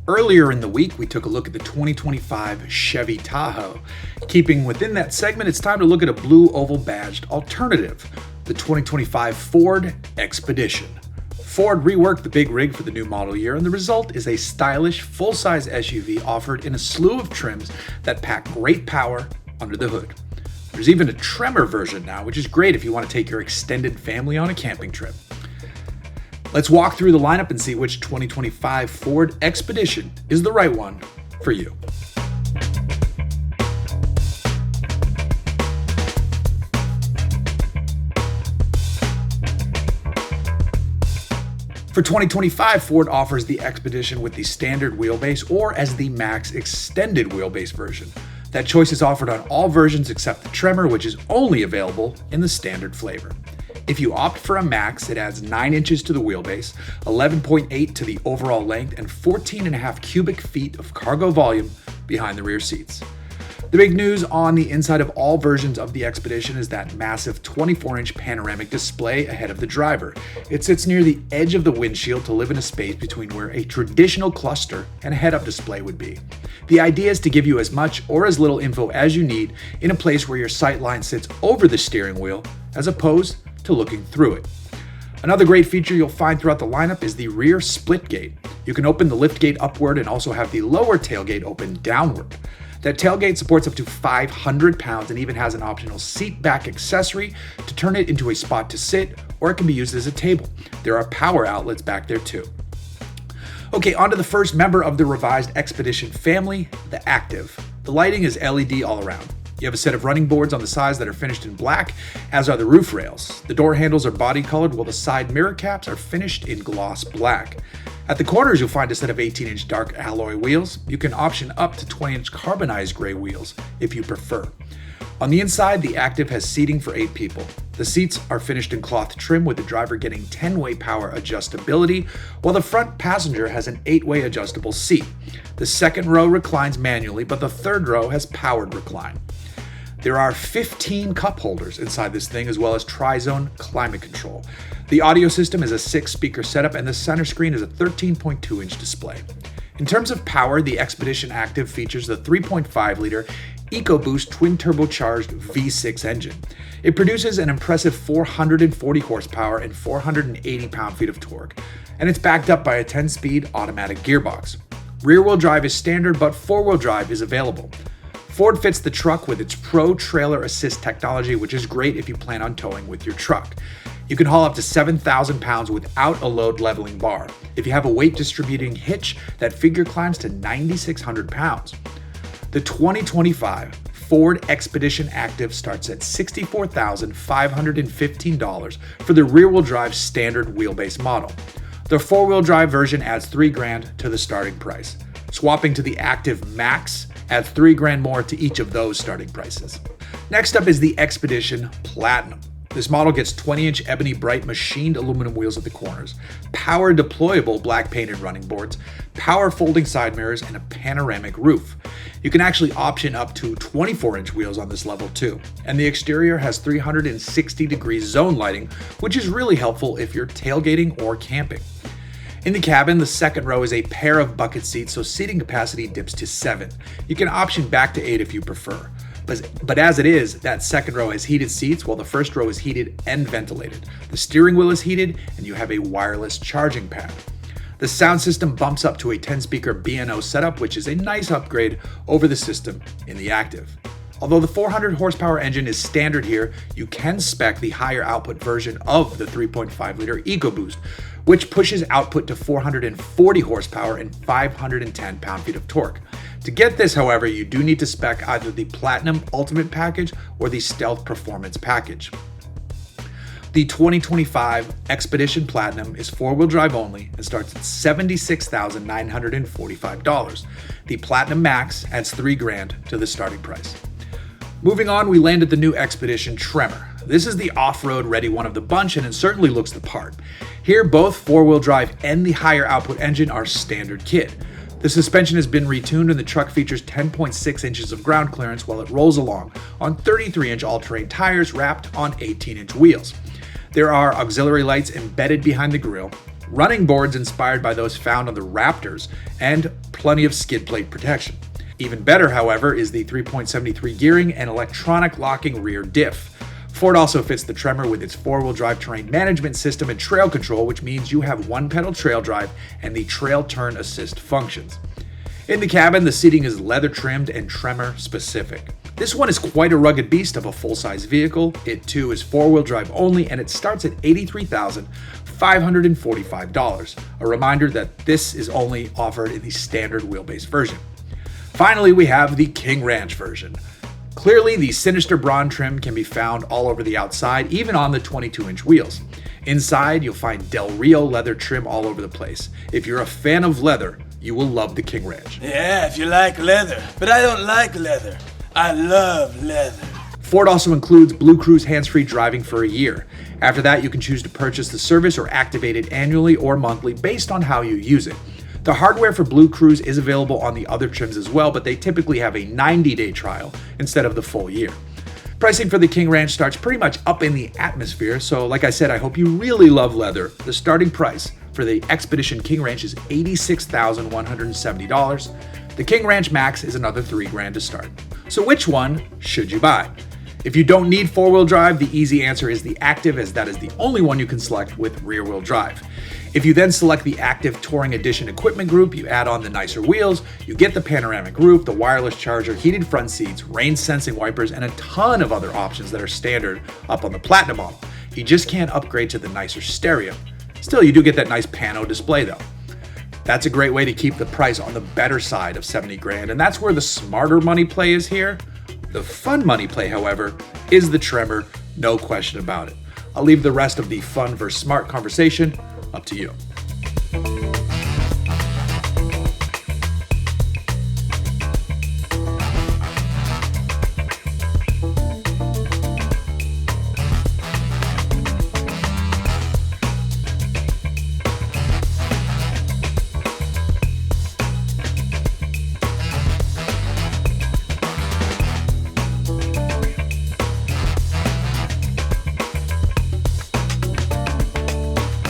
Earlier in the week, we took a look at the 2025 Chevy Tahoe. Keeping within that segment, it's time to look at a blue oval badged alternative, the 2025 Ford Expedition. Ford reworked the big rig for the new model year, and the result is a stylish, full-size SUV offered in a slew of trims that pack great power under the hood. There's even a Tremor version now, which is great if you want to take your extended family on a camping trip. Let's walk through the lineup and see which 2025 Ford Expedition is the right one for you. For 2025, Ford offers the Expedition with the standard wheelbase or as the Max extended wheelbase version. That choice is offered on all versions except the Tremor, which is only available in the standard flavor. If you opt for a Max, it adds 9 inches to the wheelbase, 11.8 to the overall length, and 14.5 cubic feet of cargo volume behind the rear seats. The big news on the inside of all versions of the Expedition is that massive 24-inch panoramic display ahead of the driver. It sits near the edge of the windshield to live in a space between where a traditional cluster and a head-up display would be. The idea is to give you as much or as little info as you need in a place where your sight line sits over the steering wheel as opposed to looking through it. Another great feature you'll find throughout the lineup is the rear split gate. You can open the lift gate upward and also have the lower tailgate open downward. That tailgate supports up to 500 pounds and even has an optional seat back accessory to turn it into a spot to sit, or it can be used as a table. There are power outlets back there too. Okay, on to the first member of the revised Expedition family, the Active. The lighting is LED all around. You have a set of running boards on the sides that are finished in black, as are the roof rails. The door handles are body colored while the side mirror caps are finished in gloss black. At the corners, you'll find a set of 18-inch dark alloy wheels. You can option up to 20-inch carbonized gray wheels if you prefer. On the inside, the Active has seating for 8 people. The seats are finished in cloth trim with the driver getting 10-way power adjustability, while the front passenger has an 8-way adjustable seat. The second row reclines manually, but the third row has powered recline. There are 15 cup holders inside this thing, as well as tri-zone climate control. The audio system is a 6-speaker setup, and the center screen is a 13.2-inch display. In terms of power, the Expedition Active features the 3.5-liter EcoBoost twin-turbocharged V6 engine. It produces an impressive 440 horsepower and 480 pound-feet of torque, and it's backed up by a 10-speed automatic gearbox. Rear-wheel drive is standard, but 4-wheel drive is available. Ford fits the truck with its Pro Trailer Assist technology, which is great if you plan on towing with your truck. You can haul up to 7,000 pounds without a load leveling bar. If you have a weight distributing hitch, that figure climbs to 9,600 pounds. The 2025 Ford Expedition Active starts at $64,515 for the rear-wheel drive standard wheelbase model. The 4-wheel drive version adds $3,000 to the starting price. Swapping to the Active Max adds $3,000 more to each of those starting prices. Next up is the Expedition Platinum. This model gets 20-inch ebony bright machined aluminum wheels at the corners, power deployable black painted running boards, power folding side mirrors, and a panoramic roof. You can actually option up to 24-inch wheels on this level too, and the exterior has 360-degree zone lighting, which is really helpful if you're tailgating or camping. In the cabin, the second row is a pair of bucket seats, so seating capacity dips to 7. You can option back to 8 if you prefer. But as it is, that second row has heated seats while the first row is heated and ventilated. The steering wheel is heated and you have a wireless charging pad. The sound system bumps up to a 10-speaker B&O setup, which is a nice upgrade over the system in the Active. Although the 400 horsepower engine is standard here, you can spec the higher output version of the 3.5-liter EcoBoost, which pushes output to 440 horsepower and 510 pound-feet of torque. To get this, however, you do need to spec either the Platinum Ultimate package or the Stealth Performance package. The 2025 Expedition Platinum is 4-wheel drive only and starts at $76,945. The Platinum Max adds $3,000 to the starting price. Moving on, we landed the new Expedition Tremor. This is the off-road ready one of the bunch, and it certainly looks the part. Here, both 4-wheel drive and the higher output engine are standard kit. The suspension has been retuned and the truck features 10.6 inches of ground clearance while it rolls along on 33-inch all-terrain tires wrapped on 18-inch wheels. There are auxiliary lights embedded behind the grille. running boards inspired by those found on the Raptors, and plenty of skid plate protection. Even better, however, is the 3.73 gearing and electronic locking rear diff. Ford also fits the Tremor with its four-wheel drive terrain management system and trail control, which means you have one-pedal trail drive and the trail turn assist functions. In the cabin, the seating is leather trimmed and Tremor specific. This one is quite a rugged beast of a full-size vehicle. It too is four-wheel drive only, and it starts at $83,545. A reminder that this is only offered in the standard wheelbase version. Finally, we have the King Ranch version. Clearly, the sinister Braun trim can be found all over the outside, even on the 22-inch wheels. Inside, you'll find Del Rio leather trim all over the place. If you're a fan of leather, you will love the King Ranch. Yeah, if you like leather. But I don't like leather. I love leather. Ford also includes Blue Cruise hands-free driving for a year. After that, you can choose to purchase the service or activate it annually or monthly based on how you use it. The hardware for Blue Cruise is available on the other trims as well, but they typically have a 90-day trial instead of the full year. Pricing for the King Ranch starts pretty much up in the atmosphere, so like I said, I hope you really love leather. The starting price for the Expedition King Ranch is $86,170. The King Ranch Max is another $3,000 to start. So which one should you buy? If you don't need four-wheel drive, the easy answer is the Active, as that is the only one you can select with rear-wheel drive. If you then select the Active Touring Edition equipment group, you add on the nicer wheels, you get the panoramic roof, the wireless charger, heated front seats, rain-sensing wipers, and a ton of other options that are standard up on the Platinum model. You just can't upgrade to the nicer stereo. Still, you do get that nice pano display though. That's a great way to keep the price on the better side of $70,000, and that's where the smarter money play is here. The fun money play, however, is the Tremor, no question about it. I'll leave the rest of the fun versus smart conversation up to you.